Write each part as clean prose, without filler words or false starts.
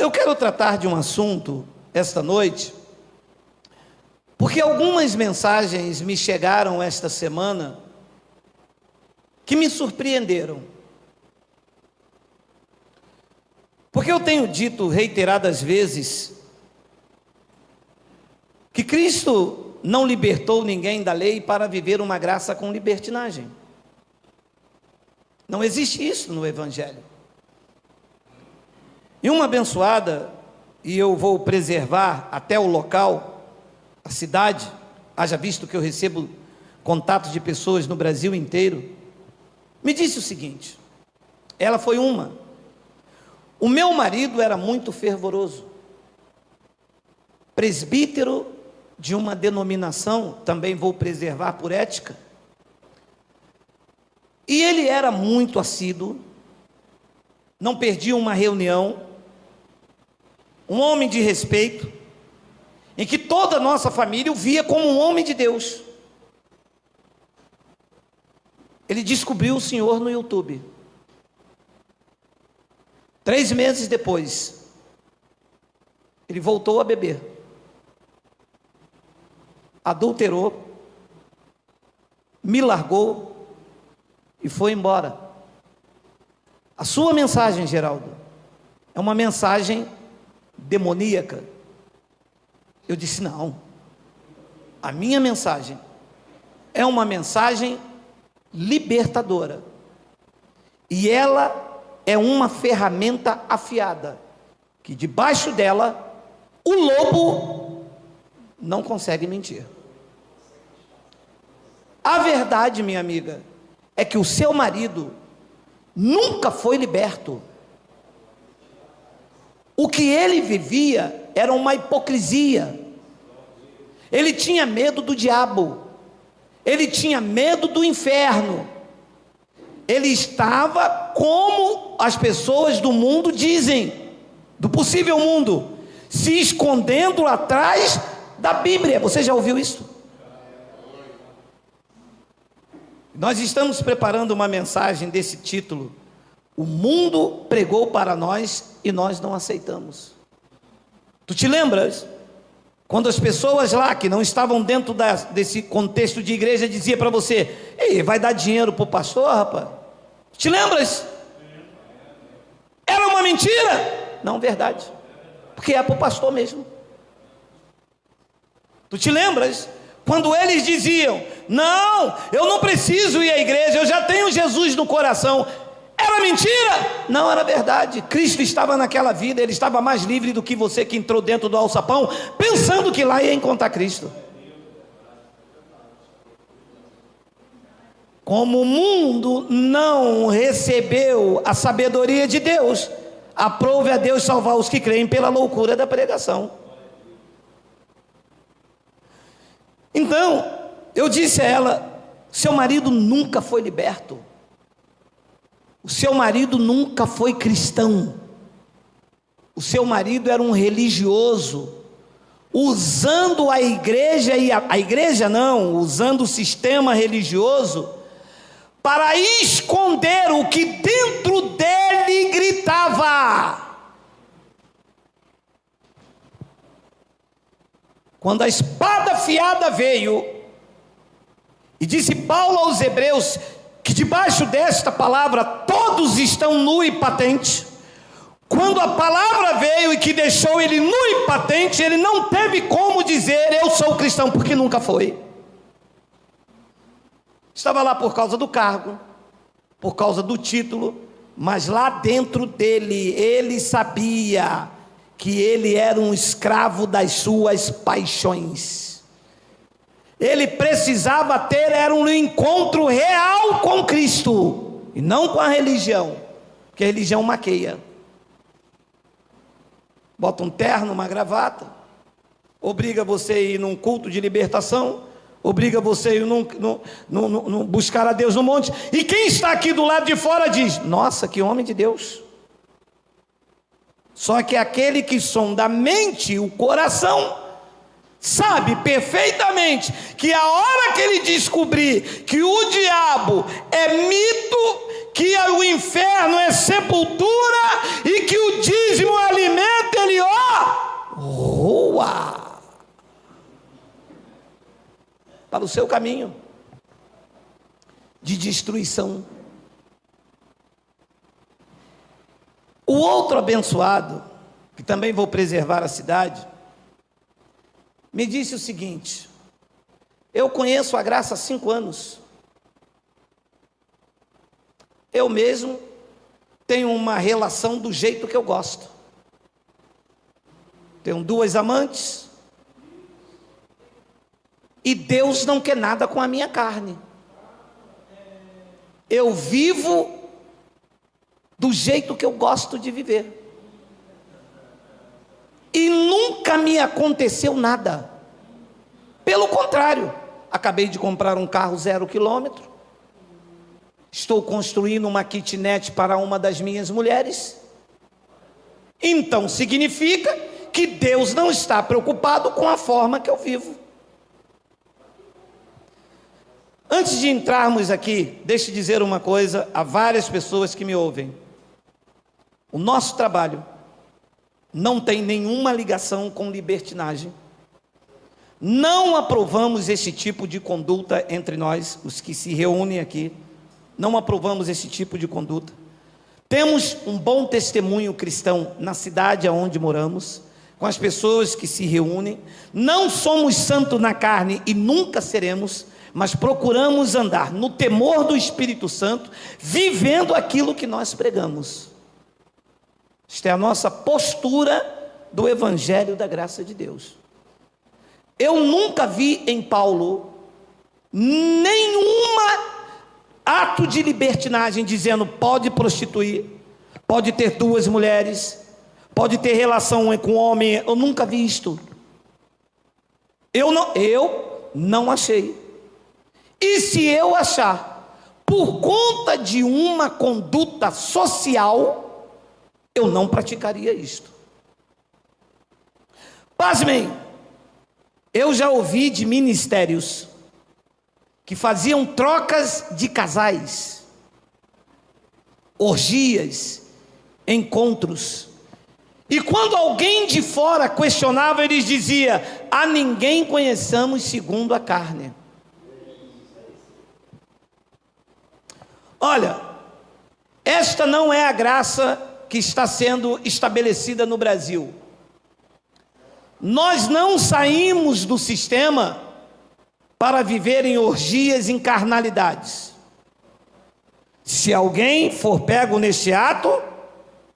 Eu quero tratar de um assunto esta noite, porque algumas mensagens me chegaram esta semana que me surpreenderam. Porque eu tenho dito reiteradas vezes que Cristo não libertou ninguém da lei para viver uma graça com libertinagem. Não existe isso no Evangelho. E uma abençoada, e eu vou preservar até o local, a cidade, haja visto que eu recebo contatos de pessoas no Brasil inteiro, me disse o seguinte, ela foi uma: o meu marido era muito fervoroso, presbítero de uma denominação, também vou preservar por ética, e ele era muito assíduo, não perdia uma reunião, um homem de respeito, em que toda a nossa família o via como um homem de Deus. Ele descobriu o Senhor no YouTube. 3 meses depois, ele voltou a beber, adulterou, me largou e foi embora. A sua mensagem, Geraldo, é uma mensagem demoníaca. Eu disse: não, a minha mensagem é uma mensagem libertadora, e ela é uma ferramenta afiada, que debaixo dela o lobo não consegue mentir. A verdade, minha amiga, é que o seu marido nunca foi liberto. O que ele vivia era uma hipocrisia. Ele tinha medo do diabo, ele tinha medo do inferno. Ele estava como as pessoas do mundo dizem, do possível mundo, se escondendo atrás da Bíblia. Você já ouviu isso? Nós estamos preparando uma mensagem desse título: o mundo pregou para nós e nós não aceitamos. Tu te lembras? Quando as pessoas lá que não estavam dentro desse contexto de igreja diziam para você: ei, vai dar dinheiro para o pastor, rapaz? Te lembras? Era uma mentira? Não, verdade, porque é para o pastor mesmo. Tu te lembras? Quando eles diziam: não, eu não preciso ir à igreja, eu já tenho Jesus no coração. Era mentira? Não, era verdade. Cristo estava naquela vida, ele estava mais livre do que você que entrou dentro do alçapão, pensando que lá ia encontrar Cristo. Como o mundo não recebeu a sabedoria de Deus, aprove a Deus salvar os que creem pela loucura da pregação. Então, eu disse a ela: seu marido nunca foi liberto. O seu marido nunca foi cristão. O seu marido era um religioso, usando a igreja, usando o sistema religioso para esconder o que dentro dele gritava. Quando a espada afiada veio, e disse Paulo aos Hebreus que debaixo desta palavra todos estão nu e patente. Quando a palavra veio e que deixou ele nu e patente, ele não teve como dizer: eu sou cristão, porque nunca foi. Estava lá por causa do cargo, por causa do título, mas lá dentro dele, ele sabia que ele era um escravo das suas paixões. Ele precisava ter um encontro real com Cristo, e não com a religião, porque a religião maqueia. Bota um terno, uma gravata, obriga você a ir num culto de libertação, obriga você a ir buscar a Deus no monte, e quem está aqui do lado de fora diz: nossa, que homem de Deus. Só que aquele que sonda a mente e o coração sabe perfeitamente que a hora que ele descobrir que o diabo é mito, que o inferno é sepultura e que o dízimo alimenta Pá! Para o seu caminho de destruição. O outro abençoado, que também vou preservar a cidade, me disse o seguinte: eu conheço a graça há 5 anos. Eu mesmo tenho uma relação do jeito que eu gosto. Tenho 2 amantes. E Deus não quer nada com a minha carne. Eu vivo do jeito que eu gosto de viver. E nunca me aconteceu nada. Pelo contrário, acabei de comprar um carro 0 quilômetro. Estou construindo uma kitnet para uma das minhas mulheres. Então significa que Deus não está preocupado com a forma que eu vivo. Antes de entrarmos aqui, deixe eu dizer uma coisa a várias pessoas que me ouvem. O nosso trabalho não tem nenhuma ligação com libertinagem. Não aprovamos esse tipo de conduta entre nós, os que se reúnem aqui. Não aprovamos esse tipo de conduta. Temos um bom testemunho cristão na cidade onde moramos, com as pessoas que se reúnem. Não somos santos na carne e nunca seremos, mas procuramos andar no temor do Espírito Santo, vivendo aquilo que nós pregamos. Esta é a nossa postura do Evangelho da graça de Deus. Eu nunca vi em Paulo nenhuma ato de libertinagem dizendo pode prostituir, pode ter 2 mulheres, pode ter relação com homem. Eu nunca vi isto. Eu não achei. E se eu achar, por conta de uma conduta social, eu não praticaria isto. Pasmem, eu já ouvi de ministérios que faziam trocas de casais, orgias, encontros. E quando alguém de fora questionava, eles diziam: a ninguém conheçamos segundo a carne. Olha, esta não é a graça que está sendo estabelecida no Brasil. Nós não saímos do sistema para viver em orgias, em carnalidades. Se alguém for pego neste ato,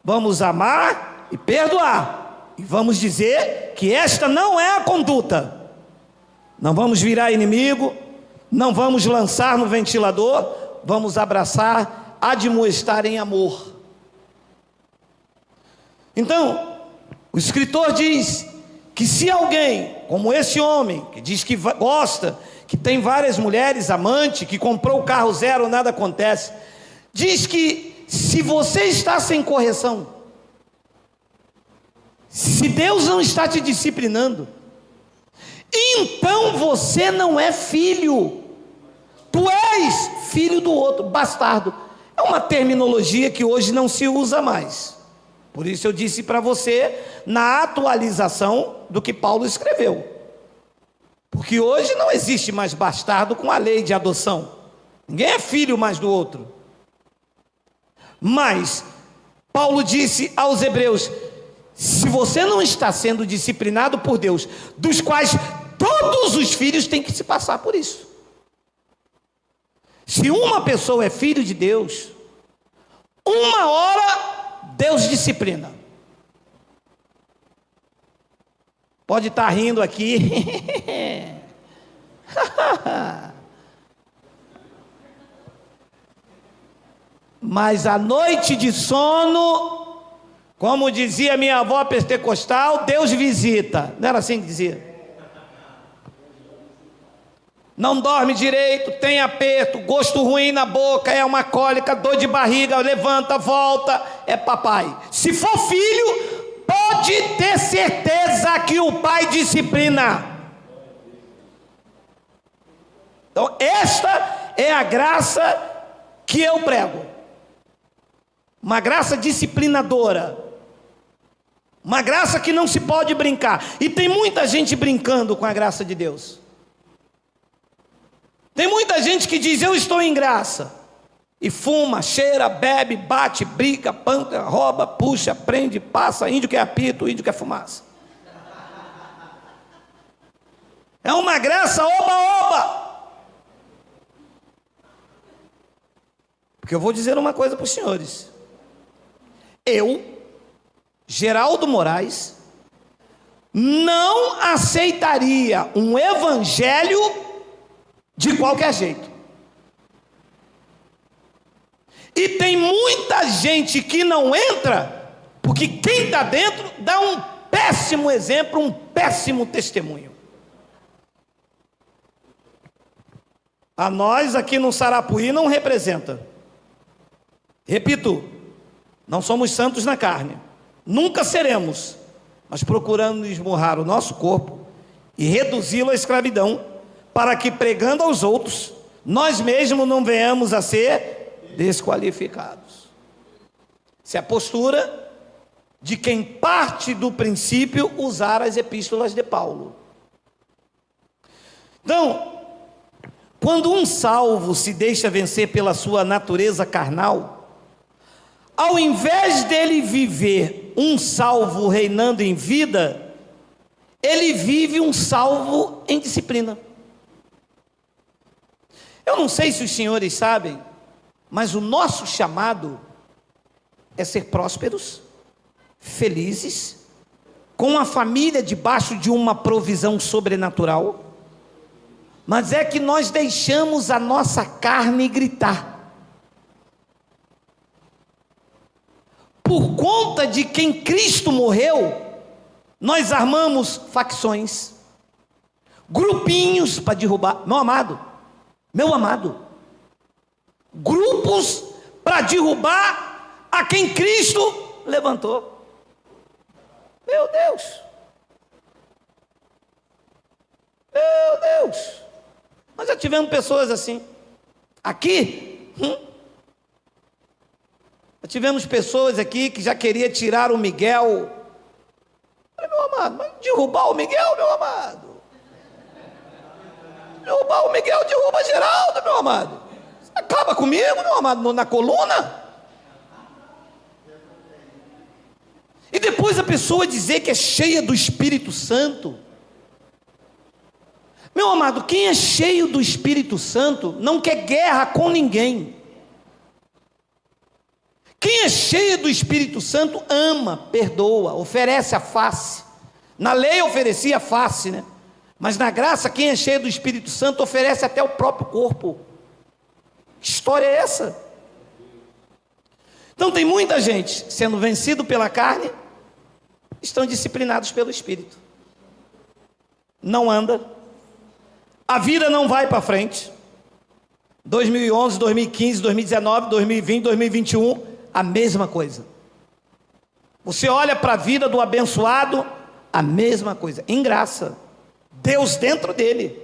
vamos amar e perdoar. E vamos dizer que esta não é a conduta. Não vamos virar inimigo, não vamos lançar no ventilador, vamos abraçar, admoestar em amor. Então, o escritor diz que se alguém, como esse homem, que diz que gosta, que tem várias mulheres, amante, que comprou o carro 0, nada acontece, diz que se você está sem correção, se Deus não está te disciplinando, então você não é filho, tu és filho do outro, bastardo. É uma terminologia que hoje não se usa mais. Por isso eu disse para você, na atualização do que Paulo escreveu. Porque hoje não existe mais bastardo com a lei de adoção. Ninguém é filho mais do outro. Mas Paulo disse aos hebreus: se você não está sendo disciplinado por Deus, dos quais todos os filhos têm que se passar por isso. Se uma pessoa é filho de Deus, uma hora Deus disciplina. Pode estar rindo aqui. Mas a noite de sono, como dizia minha avó pentecostal, Deus visita. Não era assim que dizia? Não dorme direito, tem aperto, gosto ruim na boca, é uma cólica, dor de barriga, levanta, volta, é papai. Se for filho, pode ter certeza que o pai disciplina. Então esta é a graça que eu prego. Uma graça disciplinadora. Uma graça que não se pode brincar. E tem muita gente brincando com a graça de Deus. Tem muita gente que diz: eu estou em graça. E fuma, cheira, bebe, bate, briga, panca, rouba, puxa, prende, passa. Índio quer apito, índio quer fumaça. É uma graça oba-oba. Porque eu vou dizer uma coisa para os senhores. Eu, Geraldo Moraes, não aceitaria um evangelho de qualquer jeito. E tem muita gente que não entra, porque quem está dentro dá um péssimo exemplo, um péssimo testemunho. A nós aqui no Sarapuí não representa. Repito, não somos santos na carne, nunca seremos, mas procurando esmurrar o nosso corpo e reduzi-lo à escravidão, para que pregando aos outros, nós mesmos não venhamos a ser desqualificados. Essa é a postura de quem parte do princípio usar as epístolas de Paulo. Então, quando um salvo se deixa vencer pela sua natureza carnal, ao invés dele viver um salvo reinando em vida, ele vive um salvo em disciplina. Eu não sei se os senhores sabem, mas o nosso chamado é ser prósperos, felizes, com a família debaixo de uma provisão sobrenatural, mas é que nós deixamos a nossa carne gritar. Por conta de quem Cristo morreu, nós armamos facções, grupinhos para derrubar, meu amado, grupos para derrubar a quem Cristo levantou. Meu Deus, nós já tivemos pessoas assim, aqui, já tivemos pessoas aqui que já queria tirar o Miguel. Falei, meu amado, mas derrubar o Miguel, meu amado, derrubar o Miguel, derruba Geraldo, meu amado. Acaba comigo, meu amado, na coluna. E depois a pessoa dizer que é cheia do Espírito Santo. Meu amado, quem é cheio do Espírito Santo não quer guerra com ninguém. Quem é cheio do Espírito Santo ama, perdoa, oferece a face. Na lei oferecia a face, né? Mas na graça, quem é cheio do Espírito Santo oferece até o próprio corpo. Que história é essa? Então tem muita gente sendo vencido pela carne, estão disciplinados pelo Espírito. Não anda. A vida não vai para frente. 2011, 2015, 2019, 2020, 2021, a mesma coisa. Você olha para a vida do abençoado, a mesma coisa, em graça. Deus dentro dele,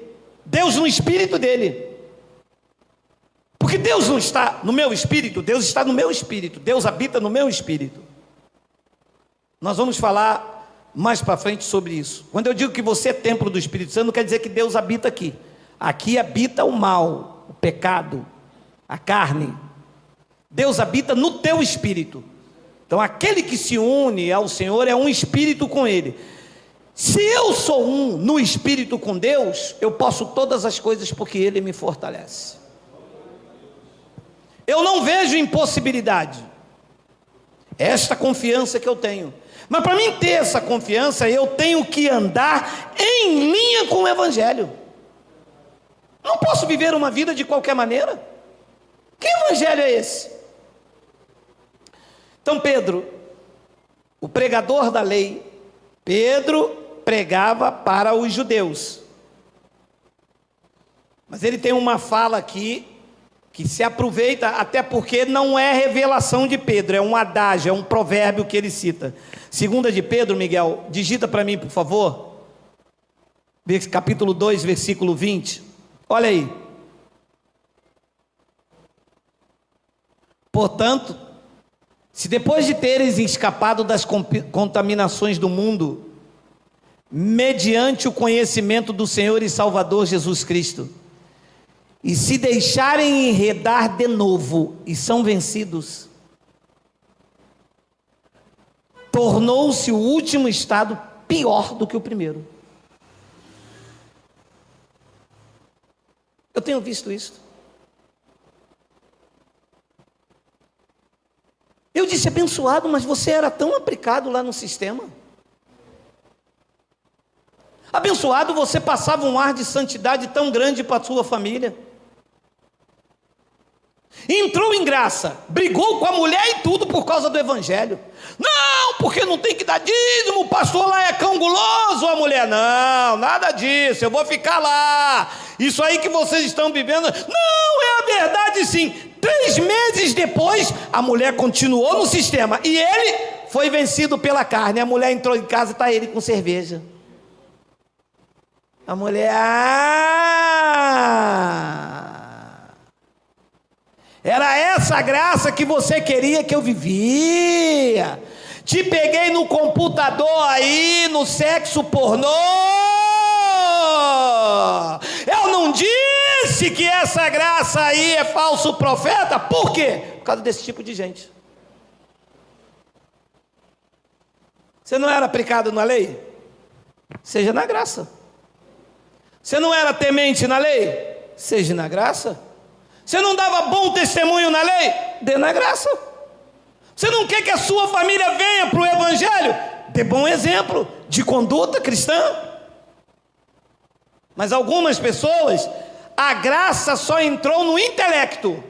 Deus no espírito dele. Porque Deus não está no meu espírito, Deus está no meu espírito, Deus habita no meu espírito. Nós vamos falar mais para frente sobre isso. Quando eu digo que você é templo do Espírito Santo, não quer dizer que Deus habita aqui. Aqui habita o mal, o pecado, a carne. Deus habita no teu espírito. Então aquele que se une ao Senhor é um espírito com Ele. Se eu sou um no espírito com Deus, eu posso todas as coisas porque Ele me fortalece. Eu não vejo impossibilidade. É esta confiança que eu tenho. Mas para mim ter essa confiança, eu tenho que andar em linha com o Evangelho. Não posso viver uma vida de qualquer maneira. Que Evangelho é esse? Então Pedro, o pregador da lei, Pedro pregava para os judeus. Mas ele tem uma fala aqui que se aproveita, até porque não é revelação de Pedro, é um adágio, é um provérbio que ele cita. Segunda de Pedro, Miguel, digita para mim, por favor. Capítulo 2, versículo 20. Olha aí. Portanto, Se depois de teres escapado das contaminações do mundo, mediante o conhecimento do Senhor e Salvador Jesus Cristo, e se deixarem enredar de novo e são vencidos, tornou-se o último estado pior do que o primeiro. Eu tenho visto isso. Eu disse abençoado, mas você era tão aplicado lá no sistema. Abençoado, você passava um ar de santidade tão grande para a sua família. Entrou em graça, brigou com a mulher e tudo por causa do evangelho. Não, porque não tem que dar dízimo, o pastor lá é cão guloso. A mulher, não, nada disso, eu vou ficar lá. Isso aí que vocês estão vivendo, não, é a verdade sim. 3 meses depois, a mulher continuou no sistema e ele foi vencido pela carne. A mulher entrou em casa e está ele com cerveja. A mulher, era essa a graça que você queria que eu vivia. Te peguei no computador aí, no sexo pornô. Eu não disse que essa graça aí é falso profeta. Por quê? Por causa desse tipo de gente. Você não era aplicado na lei? Seja na graça. Você não era temente na lei? Seja na graça. Você não dava bom testemunho na lei? Dê na graça. Você não quer que a sua família venha para o evangelho? Dê bom exemplo de conduta cristã. Mas algumas pessoas, a graça só entrou no intelecto.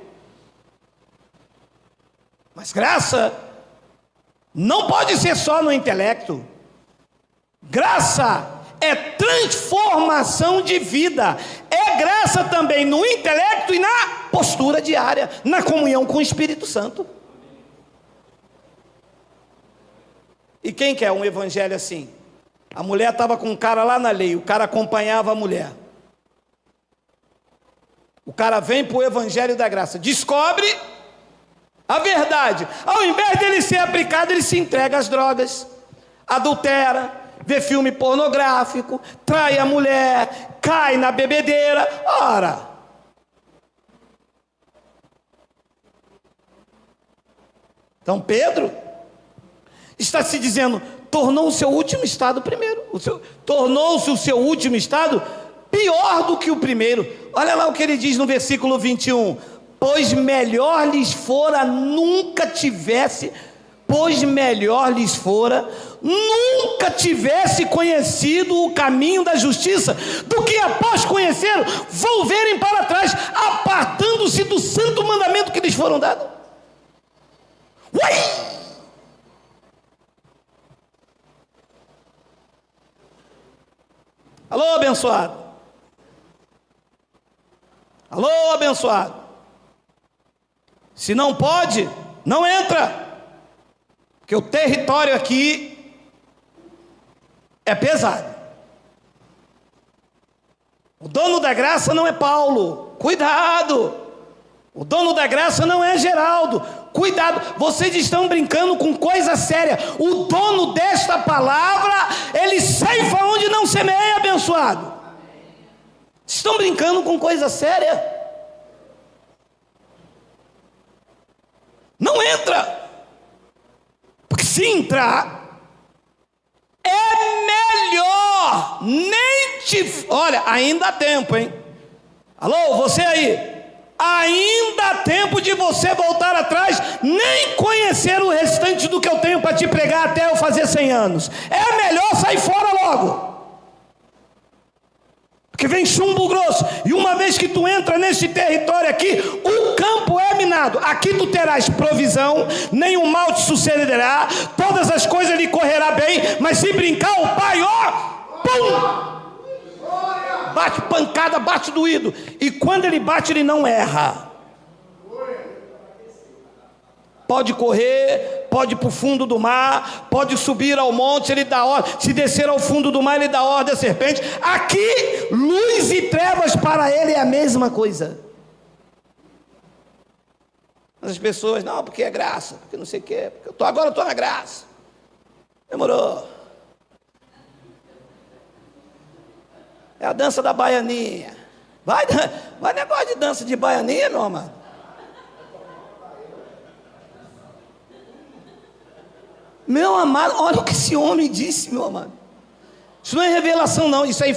Mas graça não pode ser só no intelecto. Graça é transformação de vida. É graça também no intelecto e na postura diária, na comunhão com o Espírito Santo. E quem quer um evangelho assim? A mulher estava com um cara lá na lei, o cara acompanhava a mulher. O cara vem para o evangelho da graça, descobre a verdade. Ao invés dele ser aplicado, ele se entrega às drogas, adultera, vê filme pornográfico, trai a mulher, cai na bebedeira. Ora, então Pedro está se dizendo, tornou o seu último estado primeiro, tornou-se o seu último estado pior do que o primeiro. Olha lá o que ele diz no versículo 21, pois melhor lhes fora nunca tivesse conhecido o caminho da justiça, do que após conheceram, volverem para trás, apartando-se do santo mandamento que lhes foram dados. Uai! Alô, abençoado. Alô, abençoado. Se não pode, não entra. Porque o território aqui é pesado. O dono da graça não é Paulo. Cuidado. O dono da graça não é Geraldo. Cuidado, vocês estão brincando com coisa séria. O dono desta palavra, ele ceifa onde não semeia, abençoado. Estão brincando com coisa séria? Não entra. Porque se entrar, é melhor nem te... Olha, ainda há tempo, hein? Alô, você aí. Ainda há tempo de você voltar atrás, nem conhecer o restante do que eu tenho para te pregar até eu fazer 100 anos. É melhor sair fora logo. Porque vem chumbo grosso. E uma vez que tu entra nesse território aqui, o campo é minado. Aqui tu terás provisão, nenhum mal te sucederá, todas as coisas lhe correrá bem, mas se brincar o pai, ó, pum! Bate pancada, bate doído. E quando ele bate, ele não erra. Pode correr, pode ir para o fundo do mar, pode subir ao monte, ele dá ordem. Se descer ao fundo do mar, ele dá ordem à serpente. Aqui, luz e trevas para ele é a mesma coisa. As pessoas, não, porque é graça, porque não sei o quê, porque agora eu estou na graça. Demorou. É a dança da baianinha. Vai negócio de dança de baianinha, meu amado. Meu amado, olha o que esse homem disse, meu amado. Isso não é revelação, não. Isso aí,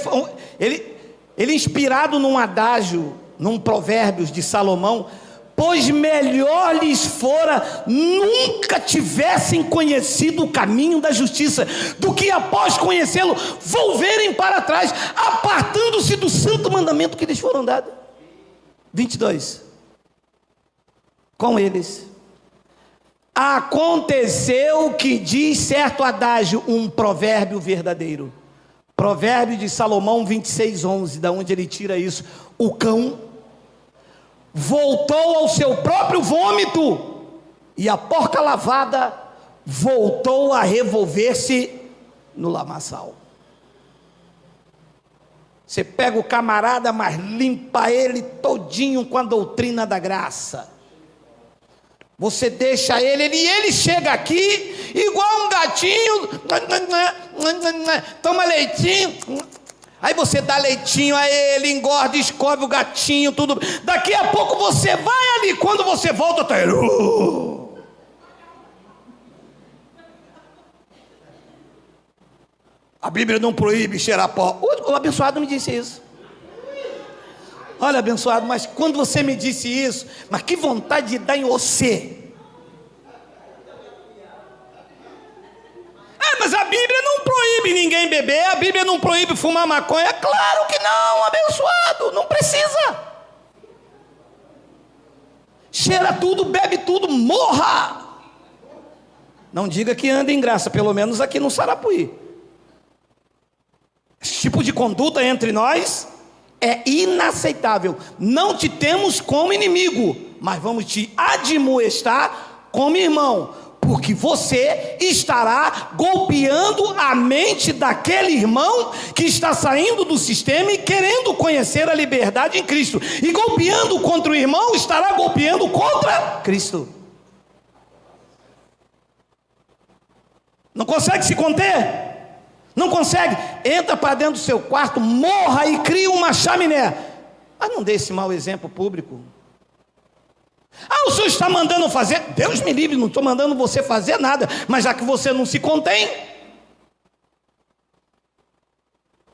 ele inspirado num adágio, num Provérbios de Salomão. Pois melhor lhes fora nunca tivessem conhecido o caminho da justiça, do que após conhecê-lo, volverem para trás, apartando-se do santo mandamento que lhes foram dados. 22. Com eles aconteceu que diz certo adágio, um provérbio verdadeiro. Provérbio de Salomão 26:11, da onde ele tira isso. O cão voltou ao seu próprio vômito, e a porca lavada voltou a revolver-se no lamaçal. Você pega o camarada, mas limpa ele todinho com a doutrina da graça. Você deixa ele e ele chega aqui igual um gatinho, toma leitinho. Aí você dá leitinho a ele, engorda, escove o gatinho, tudo. Daqui a pouco você vai ali, quando você volta, tá ele. A Bíblia não proíbe cheirar pó. O abençoado me disse isso. Olha, abençoado, mas quando você me disse isso, mas que vontade de dar em você. Mas a Bíblia não proíbe ninguém beber, a Bíblia não proíbe fumar maconha. Claro que não, abençoado, não precisa. Cheira tudo, bebe tudo, morra. Não diga que anda em graça, pelo menos aqui no Sarapuí. Esse tipo de conduta entre nós é inaceitável. Não te temos como inimigo, mas vamos te admoestar como irmão, porque você estará golpeando a mente daquele irmão que está saindo do sistema e querendo conhecer a liberdade em Cristo. E golpeando contra o irmão, estará golpeando contra Cristo. Não consegue se conter? Não consegue? Entra para dentro do seu quarto, morra e cria uma chaminé. Mas não dê esse mau exemplo público. O senhor está mandando fazer? Deus me livre, não estou mandando você fazer nada, mas já que você não se contém.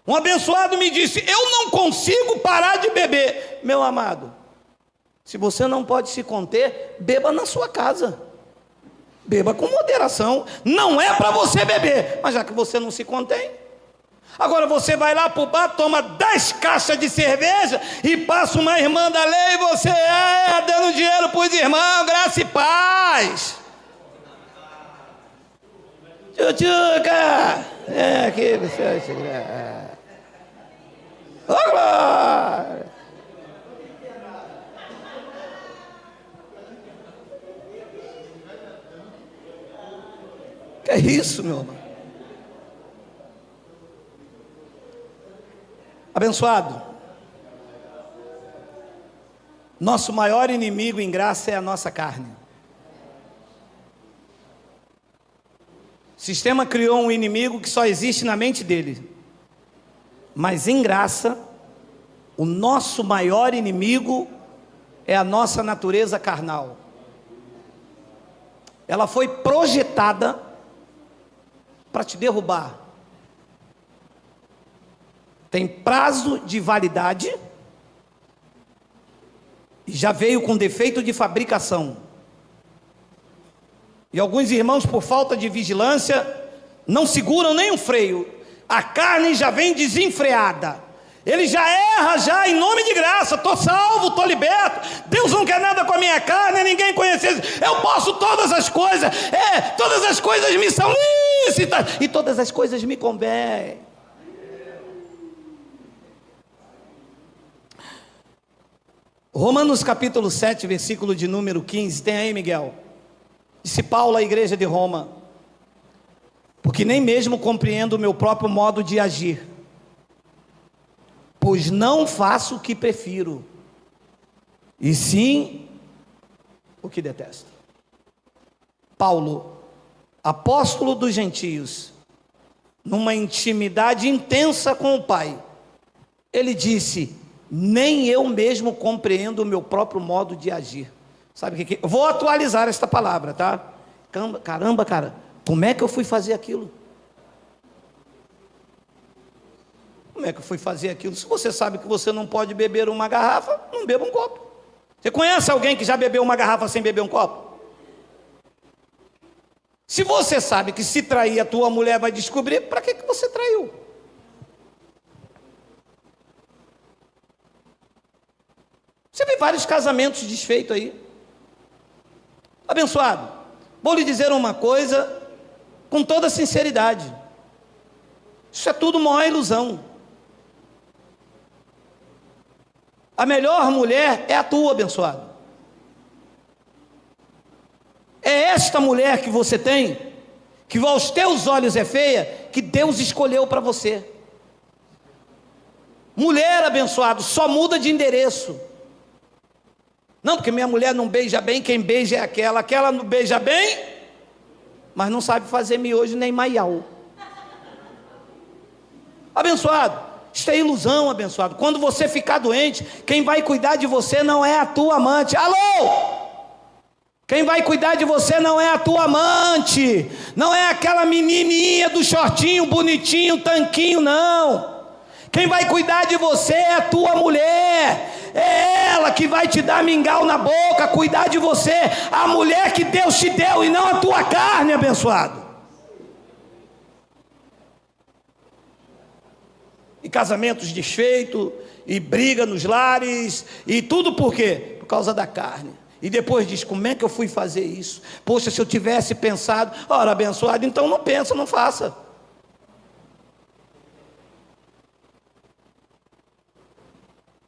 Um abençoado me disse: eu não consigo parar de beber. Meu amado, se você não pode se conter, beba na sua casa. Beba com moderação. Não é para você beber, mas já que você não se contém. Agora você vai lá para o bar, toma 10 caixas de cerveja e passa uma irmã da lei e você dando dinheiro para os irmãos, graça e paz. Tchutchuca! Aqui você vai chegar. Ô glória! Que é isso, meu irmão? Abençoado, nosso maior inimigo em graça é a nossa carne. O sistema criou um inimigo que só existe na mente dele. Mas em graça, o nosso maior inimigo é a nossa natureza carnal. Ela foi projetada para te derrubar. Tem prazo de validade e já veio com defeito de fabricação. E alguns irmãos, por falta de vigilância, não seguram nem o freio. A carne já vem desenfreada. Ele já erra já em nome de graça. Estou salvo, estou liberto. Deus não quer nada com a minha carne, ninguém conhece. Eu posso todas as coisas. Todas as coisas me são lícitas e todas as coisas me convêm. Romanos capítulo 7, versículo de número 15, tem aí, Miguel? Disse Paulo à igreja de Roma: porque nem mesmo compreendo o meu próprio modo de agir, pois não faço o que prefiro, e sim o que detesta. Paulo, apóstolo dos gentios, numa intimidade intensa com o Pai, ele disse: nem eu mesmo compreendo o meu próprio modo de agir. Sabe o que? Eu vou atualizar esta palavra, tá? Caramba, cara, como é que eu fui fazer aquilo? Como é que eu fui fazer aquilo? Se você sabe que você não pode beber uma garrafa, não beba um copo. Você conhece alguém que já bebeu uma garrafa sem beber um copo? Se você sabe que se trair a tua mulher vai descobrir, para que você traiu? Você vê vários casamentos desfeitos aí. Abençoado, vou lhe dizer uma coisa com toda sinceridade. Isso é tudo uma ilusão. A melhor mulher é a tua, abençoado. É esta mulher que você tem, que aos teus olhos é feia, que Deus escolheu para você. Mulher, abençoado, só muda de endereço. Não, porque minha mulher não beija bem, quem beija é aquela não beija bem, mas não sabe fazer miojo nem maiau. Abençoado, isso é ilusão, abençoado. Quando você ficar doente, quem vai cuidar de você não é a tua amante. Alô? Quem vai cuidar de você não é a tua amante, não é aquela menininha do shortinho bonitinho, tanquinho, não. Quem vai cuidar de você é a tua mulher. É ela que vai te dar mingau na boca, cuidar de você. A mulher que Deus te deu e não a tua carne, abençoado. E casamentos desfeitos, e briga nos lares, e tudo por quê? Por causa da carne. E depois diz: como é que eu fui fazer isso? Poxa, se eu tivesse pensado. Ora, abençoado, então não pensa, não faça.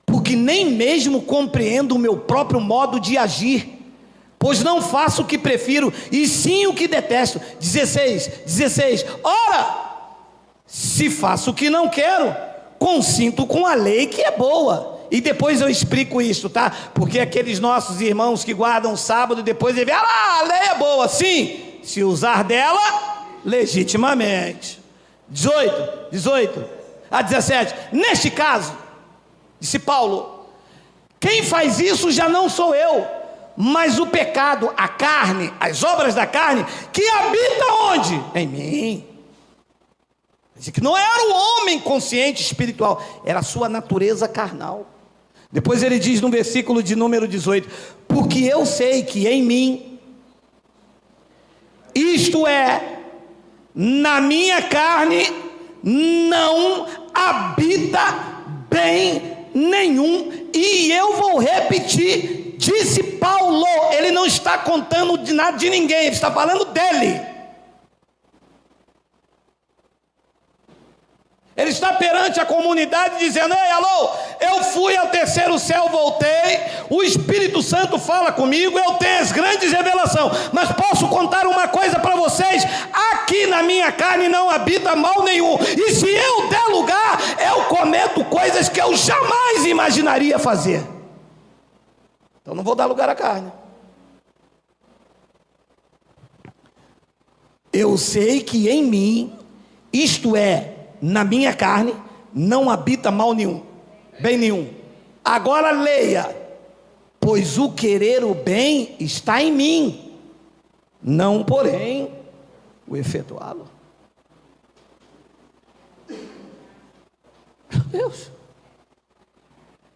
Porque nem mesmo compreendo o meu próprio modo de agir, pois não faço o que prefiro, e sim o que detesto. 16, ora, se faço o que não quero, consinto com a lei que é boa. E depois eu explico isso, tá? Porque aqueles nossos irmãos que guardam o sábado, depois ele vê: ah, a lei é boa, sim, se usar dela legitimamente. 18 a 17, neste caso, disse Paulo, quem faz isso já não sou eu, mas o pecado, a carne, as obras da carne, que habita onde? Em mim. Que não era o homem consciente espiritual, era a sua natureza carnal. Depois ele diz no versículo de número 18: porque eu sei que em mim, isto é, na minha carne, não habita bem nenhum. E eu vou repetir, disse Paulo, ele não está contando de nada de ninguém, ele está falando dele. Ele está perante a comunidade dizendo: ei, alô, eu fui ao terceiro céu, voltei, o Espírito Santo fala comigo, eu tenho as grandes revelações, mas posso contar uma coisa para vocês: aqui na minha carne não habita mal nenhum, e se eu der lugar, eu cometo coisas que eu jamais imaginaria fazer. Então não vou dar lugar à carne. Eu sei que em mim, isto é, na minha carne, não habita mal nenhum, bem nenhum. Agora leia: pois o querer o bem está em mim, não porém o efetuá-lo. Meu Deus,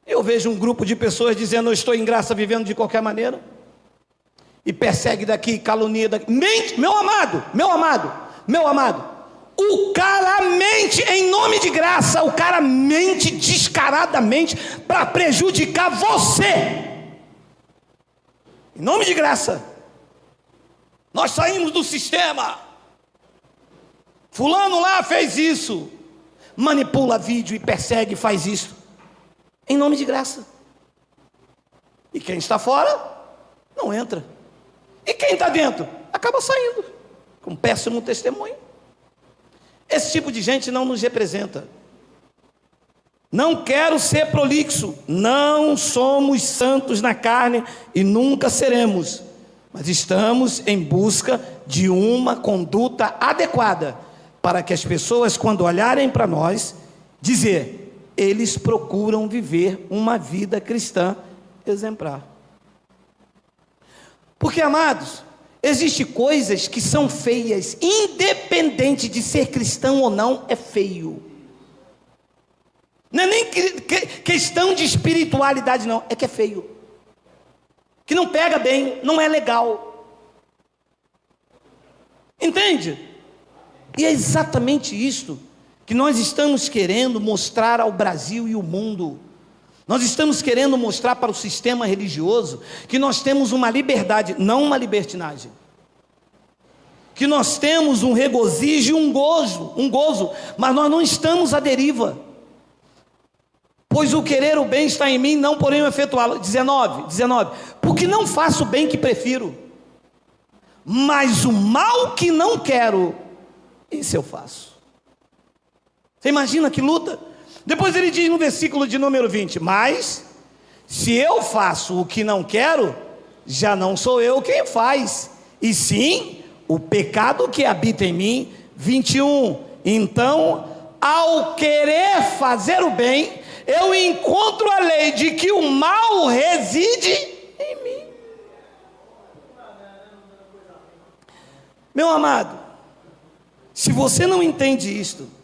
eu vejo um grupo de pessoas dizendo: eu estou em graça, vivendo de qualquer maneira, e persegue daqui, calunia daqui, mente. Meu amado, o cara mente em nome de graça, o cara mente descaradamente para prejudicar você, em nome de graça. Nós saímos do sistema, fulano lá fez isso, manipula vídeo e persegue, faz isso, em nome de graça. E quem está fora, não entra. E quem está dentro, acaba saindo, com um péssimo testemunho. Esse tipo de gente não nos representa. Não quero ser prolixo, não somos santos na carne e nunca seremos, mas estamos em busca de uma conduta adequada, para que as pessoas, quando olharem para nós, dizer, eles procuram viver uma vida cristã exemplar. Porque, amados, existem coisas que são feias, independente de ser cristão ou não, é feio. Não é nem questão de espiritualidade, não, é que é feio, que não pega bem, não é legal, entende? E é exatamente isso que nós estamos querendo mostrar ao Brasil e ao mundo. Nós estamos querendo mostrar para o sistema religioso que nós temos uma liberdade, não uma libertinagem, que nós temos um regozijo e um gozo, mas nós não estamos à deriva. Pois o querer o bem está em mim, não porém o efetuá-lo. 19, porque não faço o bem que prefiro, mas o mal que não quero, esse eu faço. Você imagina que luta? Depois ele diz no versículo de número 20, mas se eu faço o que não quero, já não sou eu quem faz, e sim o pecado que habita em mim. 21, então ao querer fazer o bem, eu encontro a lei de que o mal reside em mim. Meu amado, se você não entende isto,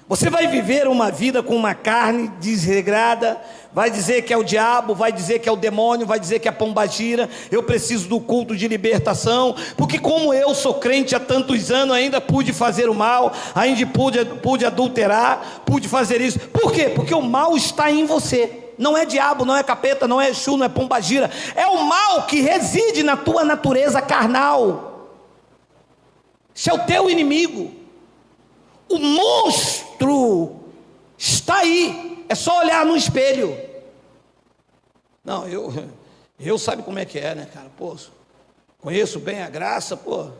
você vai viver uma vida com uma carne desregrada, vai dizer que é o diabo, vai dizer que é o demônio, vai dizer que é a pombagira. Eu preciso do culto de libertação, porque como eu sou crente há tantos anos, ainda pude fazer o mal, ainda pude adulterar, pude fazer isso. Por quê? Porque o mal está em você. Não é diabo, não é capeta, não é Exu, não é pombagira. É o mal que reside na tua natureza carnal. Esse é o teu inimigo. O monstro está aí, é só olhar no espelho. Não, eu sabe como é que é, né, cara? Pô, conheço bem a Graça, pô.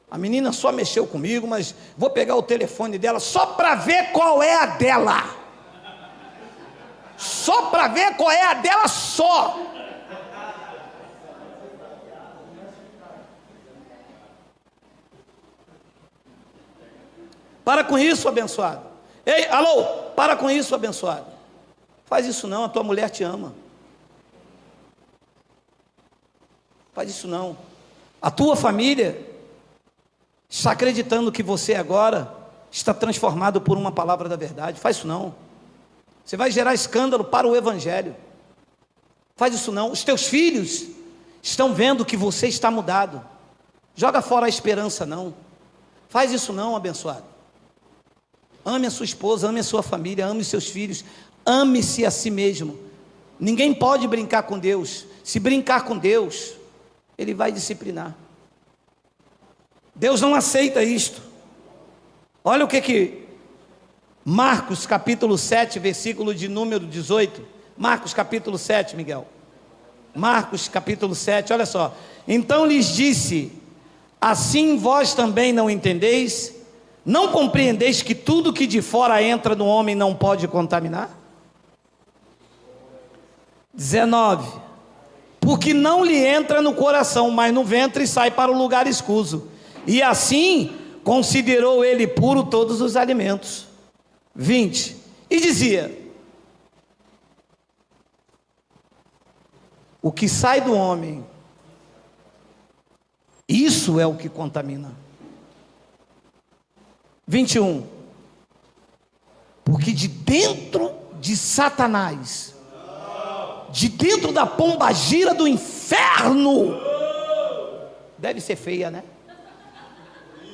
A menina só mexeu comigo, mas vou pegar o telefone dela só para ver qual é a dela. Só para ver qual é a dela só. Para com isso, abençoado. Ei, alô, para com isso, abençoado. Faz isso não, a tua mulher te ama. Faz isso não. A tua família está acreditando que você agora está transformado por uma palavra da verdade. Faz isso não. Você vai gerar escândalo para o evangelho. Faz isso não. Os teus filhos estão vendo que você está mudado. Joga fora a esperança não. Faz isso não, abençoado. Ame a sua esposa, ame a sua família, ame os seus filhos, ame-se a si mesmo. Ninguém pode brincar com Deus. Se brincar com Deus, Ele vai disciplinar. Deus não aceita isto. Olha o que Marcos capítulo 7, versículo de número 18. Marcos capítulo 7, Miguel. Marcos capítulo 7, olha só. Então lhes disse, assim vós também não entendeis? Não compreendeis que tudo que de fora entra no homem não pode contaminar? 19. Porque não lhe entra no coração, mas no ventre sai para o lugar escuso. E assim considerou ele puro todos os alimentos. 20. E dizia, o que sai do homem, isso é o que contamina. 21. Porque de dentro de Satanás, de dentro da pombagira do inferno, deve ser feia, né?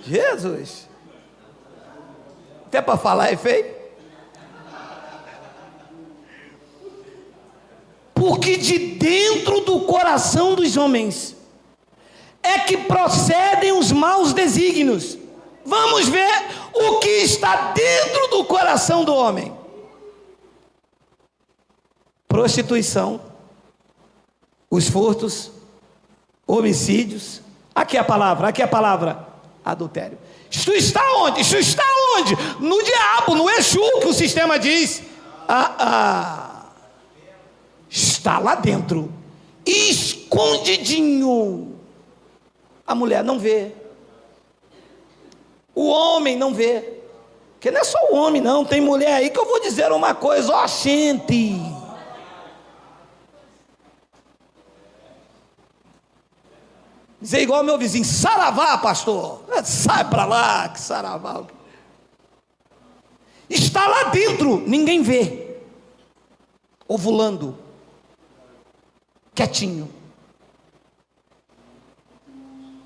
Jesus, até para falar é feio. Porque de dentro do coração dos homens é que procedem os maus desígnios. Vamos ver o que está dentro do coração do homem: prostituição, os furtos, homicídios. Aqui é a palavra, adultério. Isto está onde? Isto está onde? No diabo, no Exu. acho que o sistema diz, está lá dentro, escondidinho. A mulher não vê, o homem não vê, porque não é só o homem não, tem mulher aí que eu vou dizer uma coisa, ó gente, dizer igual meu vizinho, saravá pastor, sai para lá, que saravá, está lá dentro, ninguém vê, ovulando, quietinho,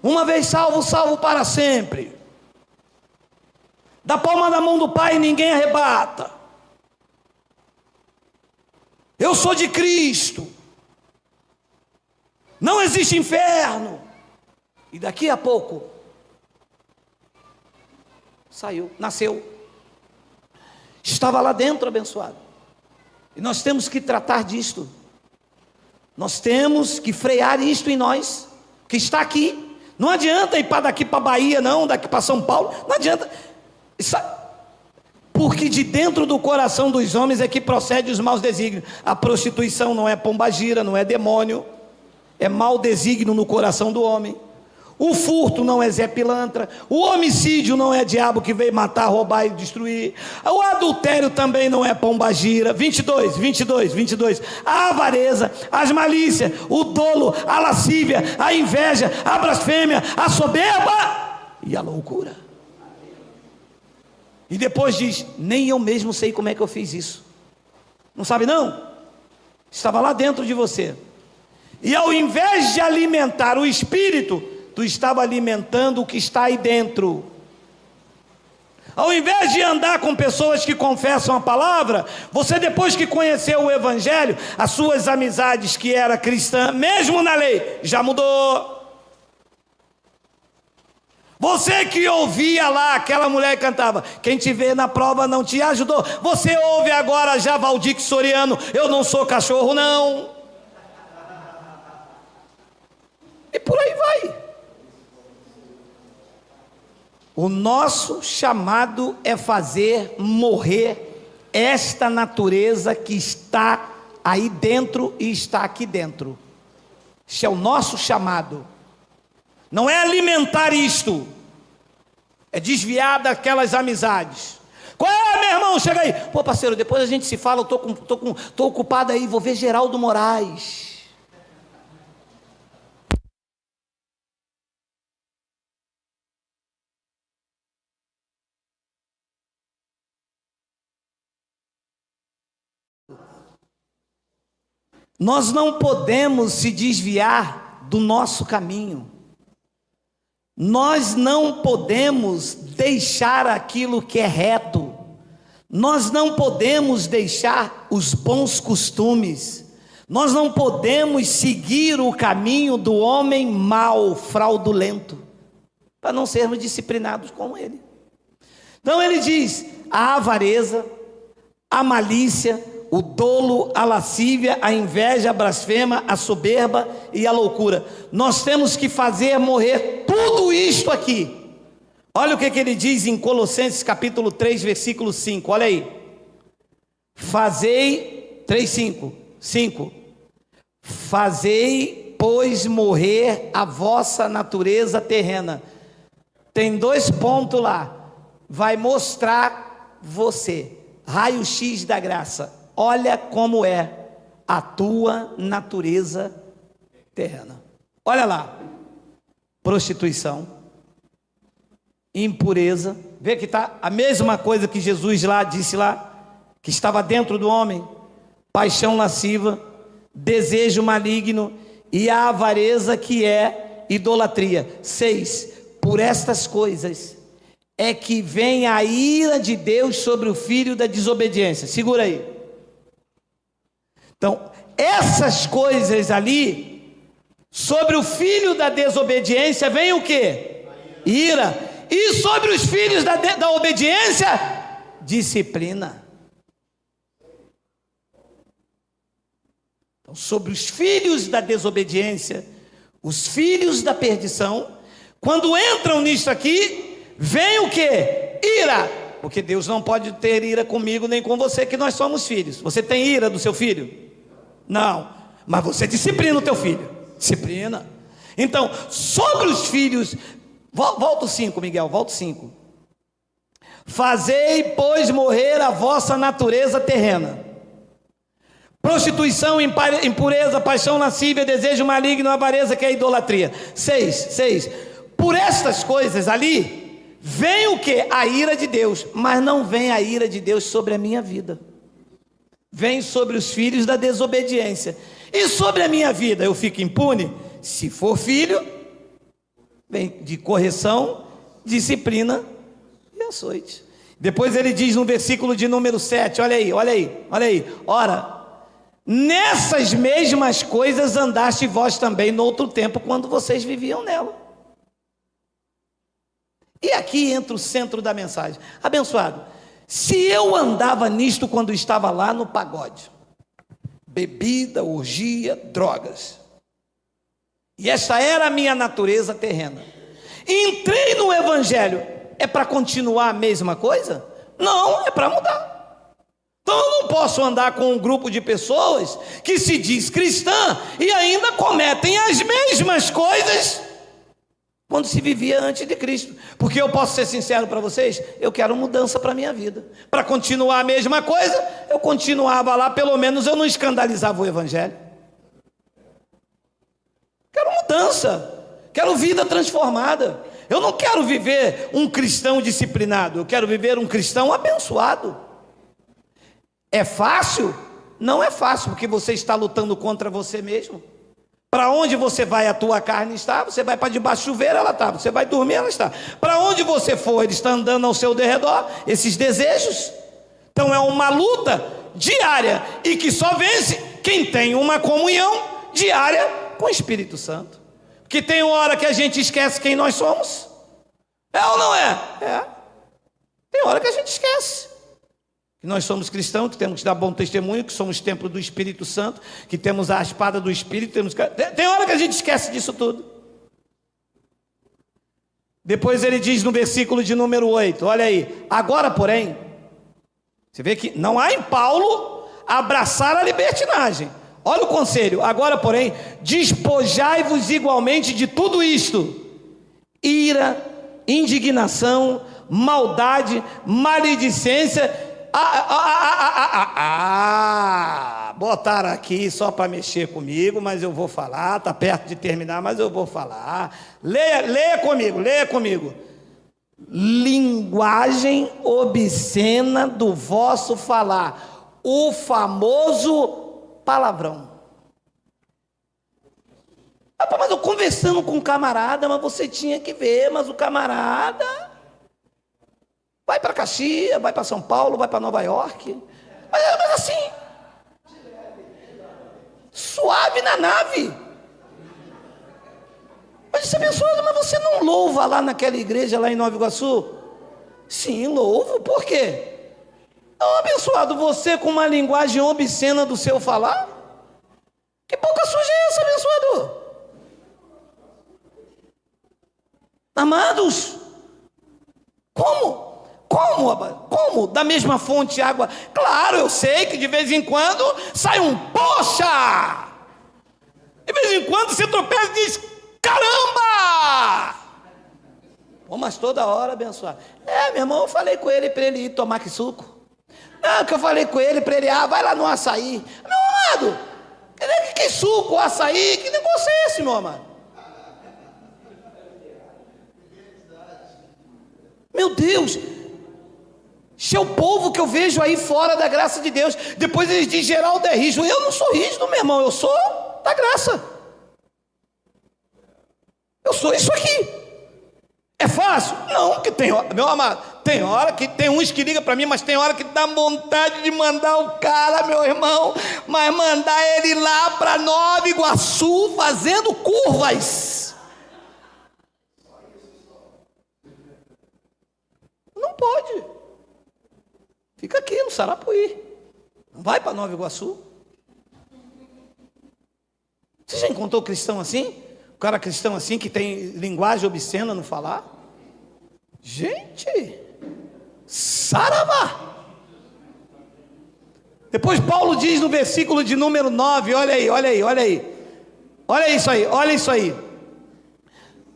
uma vez salvo, salvo para sempre, da palma da mão do Pai ninguém arrebata, eu sou de Cristo, não existe inferno, e daqui a pouco, saiu, nasceu, estava lá dentro abençoado, e nós temos que tratar disto, nós temos que frear isto em nós, que está aqui, não adianta ir para daqui para Bahia não, daqui para São Paulo, não adianta, porque de dentro do coração dos homens é que procede os maus desígnios, a prostituição não é pombagira, não é demônio, é mau desígnio no coração do homem, o furto não é Zé Pilantra, o homicídio não é diabo que veio matar, roubar e destruir, o adultério também não é pombagira, 22, a avareza, as malícias, o dolo, a lascívia, a inveja, a blasfêmia, a soberba e a loucura. E depois diz, nem eu mesmo sei como é que eu fiz isso, não sabe não? Estava lá dentro de você, e ao invés de alimentar o espírito, tu estava alimentando o que está aí dentro. Ao invés de andar com pessoas que confessam a palavra, você depois que conheceu o evangelho, as suas amizades que era cristã, mesmo na lei, já mudou. Você que ouvia lá aquela mulher que cantava, quem te vê na prova não te ajudou. Você ouve agora já Valdir Soriano, eu não sou cachorro não. E por aí vai. O nosso chamado é fazer morrer esta natureza que está aí dentro e está aqui dentro. Este é o nosso chamado. Não é alimentar isto, é desviar daquelas amizades. Qual é, meu irmão? Chega aí. Pô, parceiro, depois a gente se fala, eu tô ocupado aí, vou ver Geraldo Moraes. Nós não podemos se desviar do nosso caminho. Nós não podemos deixar aquilo que é reto. Nós não podemos deixar os bons costumes. Nós não podemos seguir o caminho do homem mau, fraudulento, para não sermos disciplinados como ele. Então ele diz, a avareza, a malícia, o dolo, a lascívia, a inveja, a blasfema, a soberba e a loucura. Nós temos que fazer morrer tudo isto aqui. Olha o que ele diz em Colossenses capítulo 3, versículo 5. Olha aí. Fazei, 5. Fazei, pois, morrer a vossa natureza terrena. Tem 2 pontos lá. Vai mostrar você. Raio-x da graça. Olha como é a tua natureza terrena. Olha lá, prostituição, impureza, vê que está a mesma coisa que Jesus lá disse lá, que estava dentro do homem, paixão lasciva, desejo maligno e a avareza que é idolatria. 6, por estas coisas é que vem a ira de Deus sobre o filho da desobediência. Segura aí. Então, essas coisas ali, sobre o filho da desobediência, vem o quê? Ira. E sobre os filhos da obediência, disciplina. Então, sobre os filhos da desobediência, os filhos da perdição, quando entram nisso aqui, vem o quê? Ira. porque Deus não pode ter ira comigo nem com você, que nós somos filhos. Você tem ira do seu filho? Não, mas você disciplina o teu filho. Disciplina. Então, sobre os filhos, volta o 5, Miguel, volta o 5. Fazei, pois, morrer a vossa natureza terrena: prostituição, impureza, paixão lascívia, desejo maligno, avareza, que é a idolatria. 6. Por estas coisas ali, vem o que? A ira de Deus. Mas não vem a ira de Deus sobre a minha vida. Vem sobre os filhos da desobediência. E sobre a minha vida, eu fico impune? Se for filho, vem de correção, disciplina e açoite. Depois ele diz no versículo de número 7, olha aí. Ora, nessas mesmas coisas andaste vós também no outro tempo, quando vocês viviam nela. E aqui entra o centro da mensagem. Abençoado, se eu andava nisto quando estava lá no pagode, bebida, orgia, drogas, e esta era a minha natureza terrena, entrei no evangelho, é para continuar a mesma coisa? Não, é para mudar. Então eu não posso andar com um grupo de pessoas que se diz cristã e ainda cometem as mesmas coisas quando se vivia antes de Cristo. Porque eu posso ser sincero para vocês, eu quero mudança para a minha vida. Para continuar a mesma coisa, eu continuava lá, pelo menos eu não escandalizava o evangelho. Quero mudança, quero vida transformada. Eu não quero viver um cristão disciplinado, eu quero viver um cristão abençoado. É fácil? Não é fácil, porque você está lutando contra você mesmo. Para onde você vai, a tua carne está. Você vai para debaixo do chuveiro, ela está. Você vai dormir, ela está. Para onde você for, ele está andando ao seu derredor. Esses desejos. Então é uma luta diária, e que só vence quem tem uma comunhão diária com o Espírito Santo. Porque tem uma hora que a gente esquece quem nós somos. É ou não é? É. Tem hora que a gente esquece que nós somos cristãos, que temos que dar bom testemunho, que somos templo do Espírito Santo, que temos a espada do Espírito. Tem hora que a gente esquece disso tudo. Depois ele diz no versículo de número 8, olha aí: agora porém, você vê que não há em Paulo abraçar a libertinagem. Olha o conselho: agora porém, despojai-vos igualmente de tudo isto: ira, indignação, maldade, maledicência. Botaram aqui só para mexer comigo, mas eu vou falar. Está perto de terminar, mas eu vou falar. Leia comigo. Linguagem obscena do vosso falar, o famoso palavrão. Mas eu conversando com um camarada, mas você tinha que ver, mas o camarada vai para Caxias, vai para São Paulo, vai para Nova York, mas assim, suave na nave. Mas disse: abençoado, mas você não louva lá naquela igreja lá em Nova Iguaçu? Sim, louvo. Por quê? Não, abençoado, você com uma linguagem obscena do seu falar? Que boca suja é essa, abençoado? Amados, como? Da mesma fonte água? Claro, eu sei que de vez em quando sai um poxa. De vez em quando você tropeça e diz: caramba! Pô, mas toda hora, abençoado. Meu irmão, eu falei com ele para ele ir tomar que suco. Não, que eu falei com ele para ele, vai lá no açaí. Meu amado, que suco, açaí, que negócio é esse, meu amado? Meu Deus! Se é o povo que eu vejo aí fora da graça de Deus. Depois eles dizem: Geraldo é rígido. Eu não sou rígido, meu irmão, eu sou da graça. Eu sou isso aqui. É fácil? Não, que tem hora, meu amado, tem hora que tem uns que ligam para mim, mas tem hora que dá vontade de mandar o cara, meu irmão, mas mandar ele lá para Nova Iguaçu fazendo curvas. Não pode. Fica aqui no Sarapuí. Não vai para Nova Iguaçu. Você já encontrou cristão assim? O cara cristão assim que tem linguagem obscena no falar? Gente, Saravá! Depois Paulo diz no versículo de número 9, olha aí, olha aí, olha aí. Olha isso aí, olha isso aí.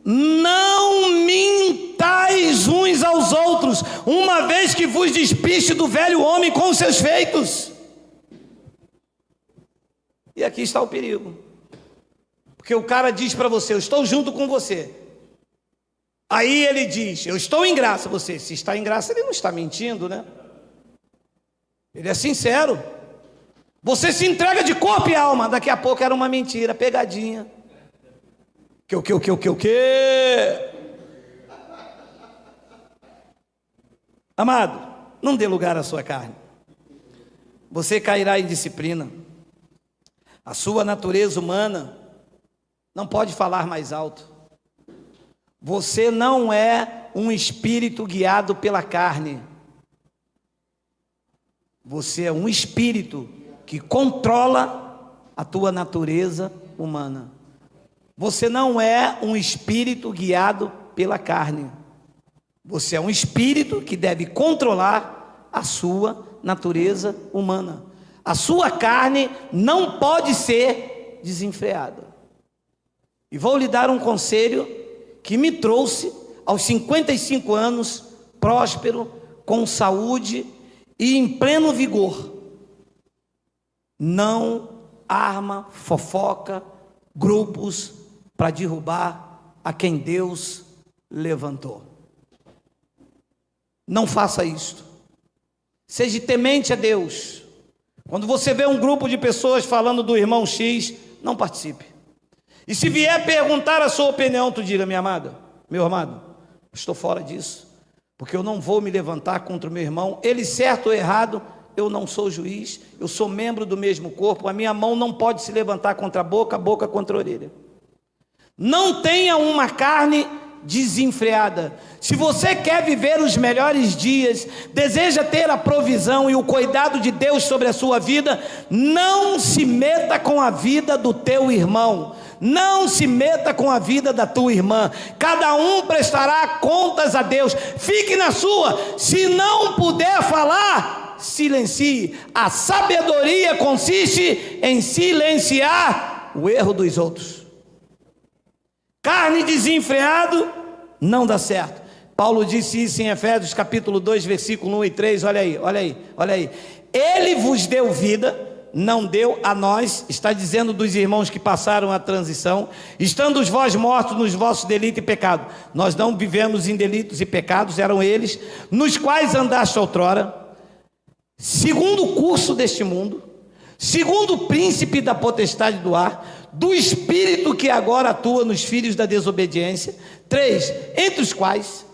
Não mintais uns aos outros, uma vez que vos despiste do velho homem com os seus feitos. E aqui está o perigo. Porque o cara diz para você, eu estou junto com você. Aí ele diz, eu estou em graça. Você, se está em graça, ele não está mentindo, né? Ele é sincero. Você se entrega de corpo e alma. Daqui a pouco era uma mentira, pegadinha. O que? Amado, não dê lugar à sua carne. Você cairá em disciplina. A sua natureza humana não pode falar mais alto. Você não é um espírito guiado pela carne. Você é um espírito que controla a tua natureza humana. Você não é um espírito guiado pela carne. Você é um espírito que deve controlar a sua natureza humana. A sua carne não pode ser desenfreada. E vou lhe dar um conselho que me trouxe aos 55 anos, próspero, com saúde e em pleno vigor. Não arma, fofoca, grupos para derrubar a quem Deus levantou. Não faça isto. Seja temente a Deus. Quando você vê um grupo de pessoas falando do irmão X, não participe. E se vier perguntar a sua opinião, tu diga, minha amada, meu amado, estou fora disso, porque eu não vou me levantar contra o meu irmão, ele certo ou errado, eu não sou juiz, eu sou membro do mesmo corpo, a minha mão não pode se levantar contra a boca contra a orelha. Não tenha uma carne desenfreada. Se você quer viver os melhores dias, deseja ter a provisão e o cuidado de Deus sobre a sua vida, não se meta com a vida do teu irmão. Não se meta com a vida da tua irmã. Cada um prestará contas a Deus. Fique na sua. Se não puder falar, silencie. A sabedoria consiste em silenciar o erro dos outros. Carne desenfreado não dá certo. Paulo disse isso em Efésios capítulo 2, versículo 1 e 3. Olha aí, olha aí, olha aí. Ele vos deu vida, não deu a nós. Está dizendo dos irmãos que passaram a transição. Estando os vós mortos nos vossos delitos e pecados. Nós não vivemos em delitos e pecados, eram eles, nos quais andaste outrora, segundo o curso deste mundo, segundo o príncipe da potestade do ar, do espírito que agora atua nos filhos da desobediência. 3, entre os quais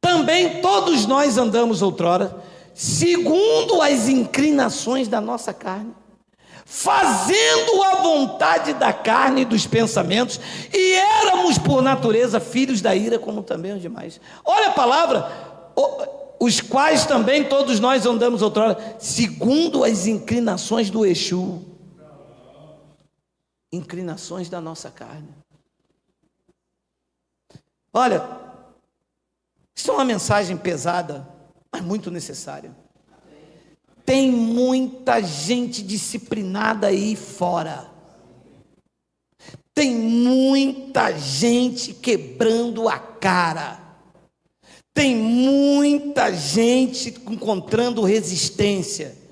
também todos nós andamos outrora, segundo as inclinações da nossa carne, fazendo a vontade da carne e dos pensamentos, e éramos por natureza filhos da ira, como também os demais. Olha a palavra, os quais também todos nós andamos outrora, segundo as inclinações do Exu. Inclinações da nossa carne. Olha, isso é uma mensagem pesada, mas muito necessária. Tem muita gente disciplinada aí fora. Tem muita gente quebrando a cara. Tem muita gente encontrando resistência.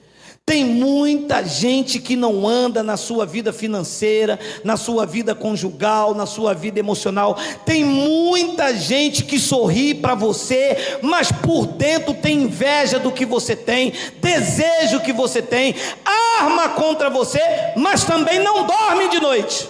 Tem muita gente que não anda na sua vida financeira, na sua vida conjugal, na sua vida emocional. Tem muita gente que sorri para você, mas por dentro tem inveja do que você tem, desejo que você tem, arma contra você, mas também não dorme de noite.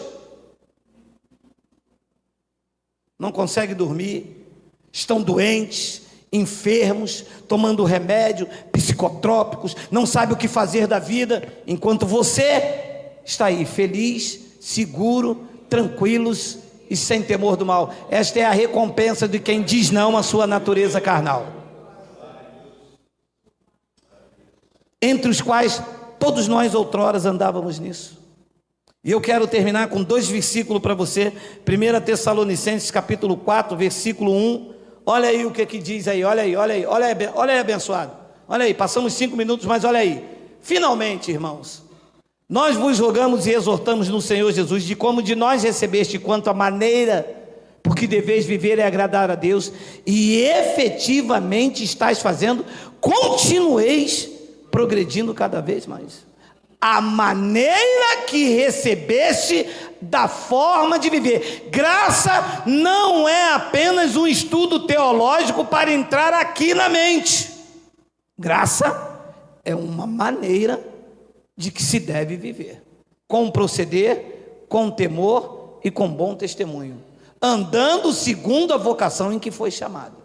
Não consegue dormir, estão doentes, enfermos, tomando remédio, psicotrópicos, não sabe o que fazer da vida, enquanto você está aí feliz, seguro, tranquilos e sem temor do mal. Esta é a recompensa de quem diz não à sua natureza carnal, entre os quais todos nós outrora andávamos nisso. E eu quero terminar com 2 versículos para você. 1 Tessalonicenses capítulo 4, versículo 1. Olha aí o que diz aí, olha aí, olha aí, olha aí, abençoado. Olha aí, passamos 5 minutos, mas olha aí. Finalmente, irmãos, nós vos rogamos e exortamos no Senhor Jesus, de como de nós recebeste quanto a maneira, porque deveis viver e agradar a Deus, e efetivamente estáis fazendo, continueis progredindo cada vez mais. A maneira que recebeste da forma de viver. Graça não é apenas um estudo teológico para entrar aqui na mente. Graça é uma maneira de que se deve viver, com proceder, com temor e com bom testemunho, andando segundo a vocação em que foi chamado.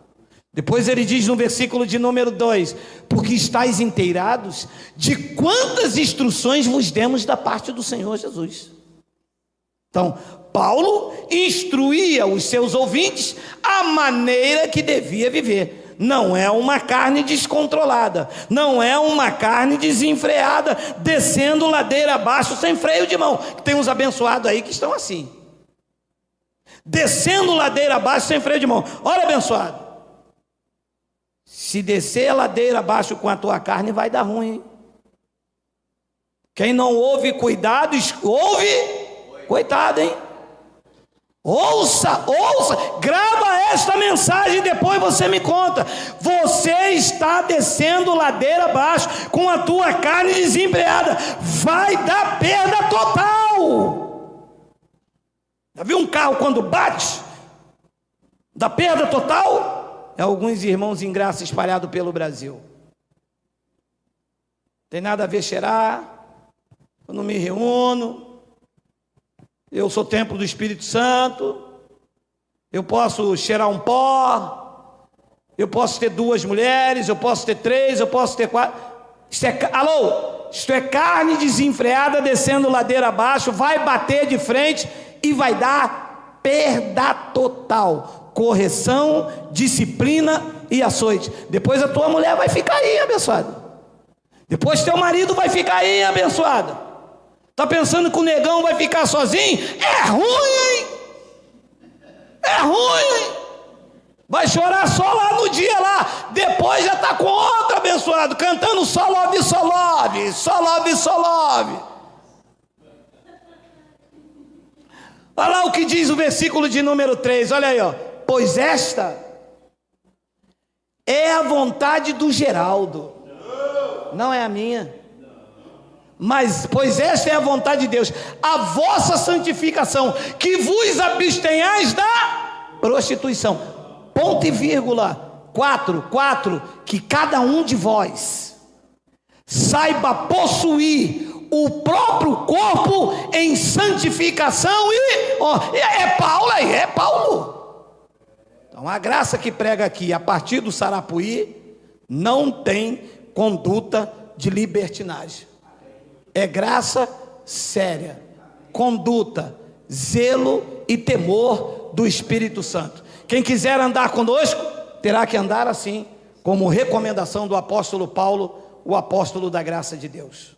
Depois ele diz no versículo de número 2: porque estáis inteirados de quantas instruções vos demos da parte do Senhor Jesus. Então, Paulo instruía os seus ouvintes a maneira que devia viver. Não é uma carne descontrolada, não é uma carne desenfreada, descendo ladeira abaixo sem freio de mão. Tem uns abençoados aí que estão assim, descendo ladeira abaixo sem freio de mão. Olha, abençoado, se descer a ladeira abaixo com a tua carne, vai dar ruim, hein? Quem não ouve cuidado, ouve, coitado, hein? Ouça, grava esta mensagem, depois você me conta. Você está descendo ladeira abaixo com a tua carne desembreada, vai dar perda total. Já viu um carro quando bate? Dá perda total? É alguns irmãos em graça espalhados pelo Brasil. Tem nada a ver cheirar, eu não me reúno, eu sou templo do Espírito Santo, eu posso cheirar um pó, eu posso ter 2 mulheres, eu posso ter 3, eu posso ter 4. Isto é carne desenfreada descendo ladeira abaixo, vai bater de frente e vai dar perda total. Correção, disciplina e açoite. Depois a tua mulher vai ficar aí, abençoada. Depois teu marido vai ficar aí, abençoada. Está pensando que o negão vai ficar sozinho? É ruim, hein? É ruim, hein? Vai chorar só lá no dia lá. Depois já está com outro abençoado, cantando só love, só love, só love, só love. Olha lá o que diz o versículo de número 3, olha aí, ó. Pois esta é a vontade do Geraldo, não é a minha. Mas, pois esta é a vontade de Deus, a vossa santificação, que vos abstenhais da prostituição. Ponto e vírgula, 4, que cada um de vós saiba possuir o próprio corpo em santificação é Paulo aí, é Paulo. Então a graça que prega aqui, a partir do Sarapuí, não tem conduta de libertinagem. É graça séria, conduta, zelo e temor do Espírito Santo. Quem quiser andar conosco, terá que andar assim, como recomendação do apóstolo Paulo, o apóstolo da graça de Deus.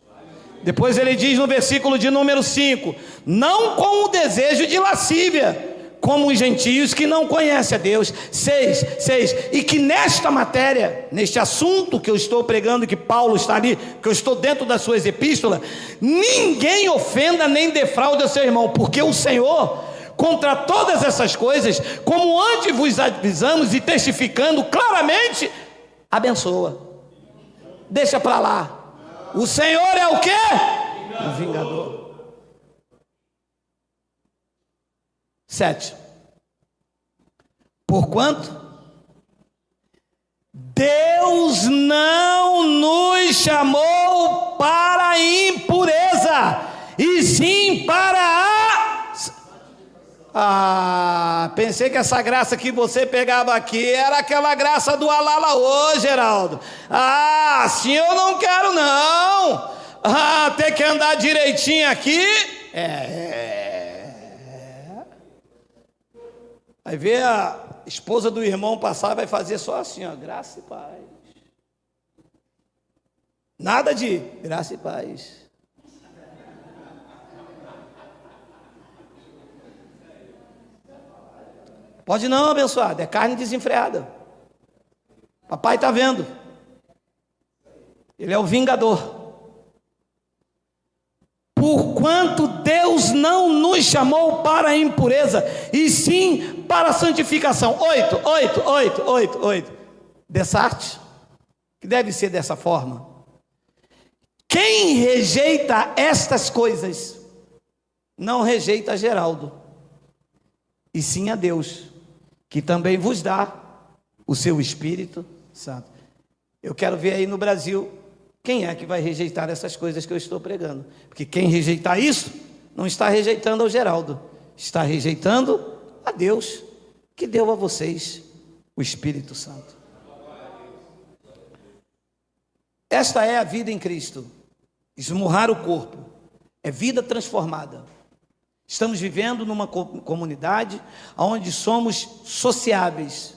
Depois ele diz no versículo de número 5, não com o desejo de lascívia, como os gentios que não conhecem a Deus. 6, e que nesta matéria, neste assunto que eu estou pregando, que Paulo está ali, que eu estou dentro das suas epístolas, ninguém ofenda nem defraude o seu irmão, porque o Senhor, contra todas essas coisas, como antes vos avisamos e testificando claramente, abençoa. Deixa para lá. O Senhor é o quê? O vingador. 7. Porquanto Deus não nos chamou para a impureza, e sim para pensei que essa graça que você pegava aqui era aquela graça do alala ô, Geraldo. Assim eu não quero não. Ter que andar direitinho aqui. Vai ver a esposa do irmão passar, vai fazer só assim, ó, graça e paz. Nada de graça e paz. Pode não, abençoado, é carne desenfreada. Papai está vendo. Ele é o vingador. Porquanto Deus não nos chamou para a impureza, e sim para a santificação. 8. Dessarte, que deve ser dessa forma. Quem rejeita estas coisas, não rejeita a Geraldo, e sim a Deus, que também vos dá o seu Espírito Santo. Eu quero ver aí no Brasil, quem é que vai rejeitar essas coisas que eu estou pregando? Porque quem rejeitar isso, não está rejeitando ao Geraldo, está rejeitando a Deus, que deu a vocês o Espírito Santo. Esta é a vida em Cristo. Esmurrar o corpo é vida transformada. Estamos vivendo numa comunidade onde somos sociáveis,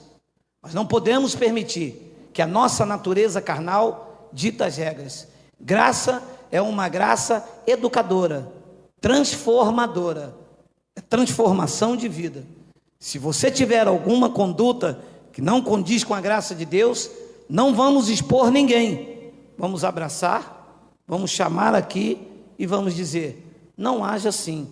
mas não podemos permitir que a nossa natureza carnal dita as regras. Graça é uma graça educadora, transformadora, é transformação de vida. Se você tiver alguma conduta que não condiz com a graça de Deus, não vamos expor ninguém, vamos abraçar, vamos chamar aqui e vamos dizer: não haja assim,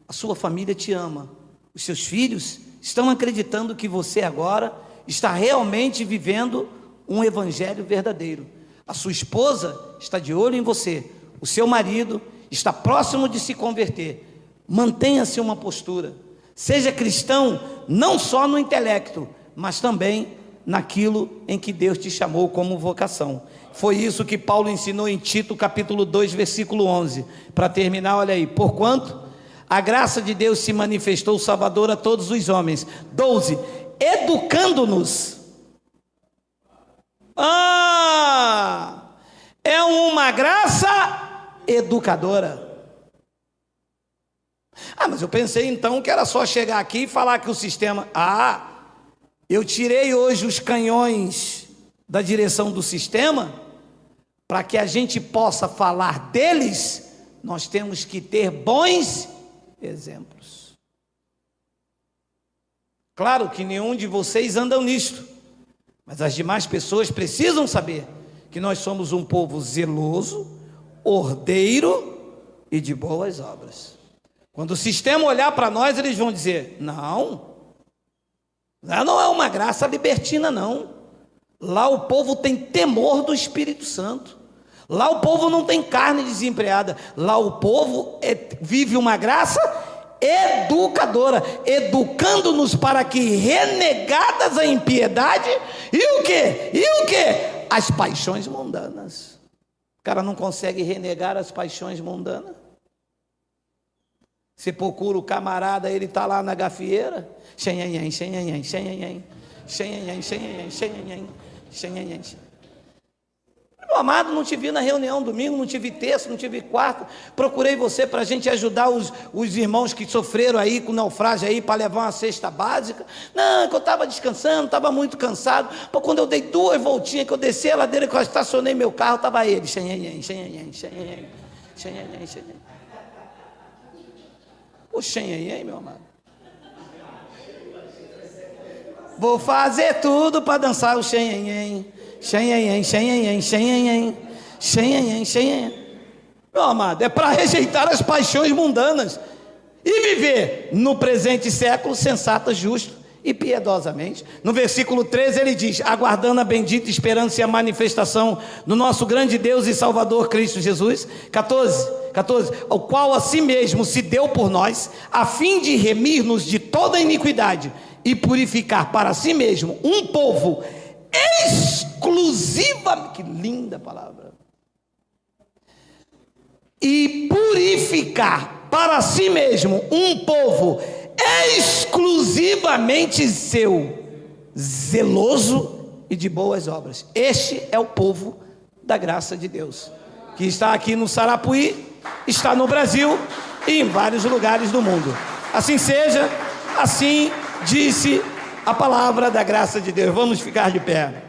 a sua família te ama, os seus filhos estão acreditando que você agora está realmente vivendo um evangelho verdadeiro, a sua esposa está de olho em você, o seu marido está próximo de se converter. Mantenha-se uma postura, seja cristão não só no intelecto, mas também naquilo em que Deus te chamou como vocação. Foi isso que Paulo ensinou em Tito capítulo 2 versículo 11, para terminar, olha aí: porquanto a graça de Deus se manifestou salvadora a todos os homens. 12, educando-nos. É uma graça educadora. Mas eu pensei então que era só chegar aqui e falar que o sistema... eu tirei hoje os canhões da direção do sistema, para que a gente possa falar deles, nós temos que ter bons exemplos. Claro que nenhum de vocês andam nisto, mas as demais pessoas precisam saber que nós somos um povo zeloso, ordeiro e de boas obras. Quando o sistema olhar para nós, eles vão dizer: não é uma graça libertina, não. Lá o povo tem temor do Espírito Santo. Lá o povo não tem carne desempregada. Lá o povo vive uma graça educadora, educando-nos para que, renegadas a impiedade, e o quê? As paixões mundanas. O cara não consegue renegar as paixões mundanas. Você procura o camarada, ele está lá na gafieira, xenhenhen. Meu amado, não te vi na reunião domingo, não te vi terça, não te vi quarta. Procurei você para a gente ajudar os irmãos que sofreram aí com naufrágio aí, para levar uma cesta básica. Não, que eu estava descansando, estava muito cansado. Pô, quando eu dei 2 voltinhas, que eu desci a ladeira, que eu estacionei meu carro, estava ele, xenhenhen. O xenhenhen, meu amado. Vou fazer tudo para dançar o xenhenhen. Meu amado, é para rejeitar as paixões mundanas e viver no presente século sensato, justo e piedosamente. No versículo 13 ele diz: aguardando a bendita esperança e a manifestação do nosso grande Deus e Salvador Cristo Jesus. 14, o qual a si mesmo se deu por nós, a fim de remir-nos de toda iniquidade e purificar para si mesmo um povo exclusivamente, que linda palavra, e purificar para si mesmo um povo exclusivamente seu, zeloso e de boas obras. Este é o povo da graça de Deus, que está aqui no Sarapuí, está no Brasil e em vários lugares do mundo. Assim seja, assim disse a palavra da graça de Deus. Vamos ficar de pé.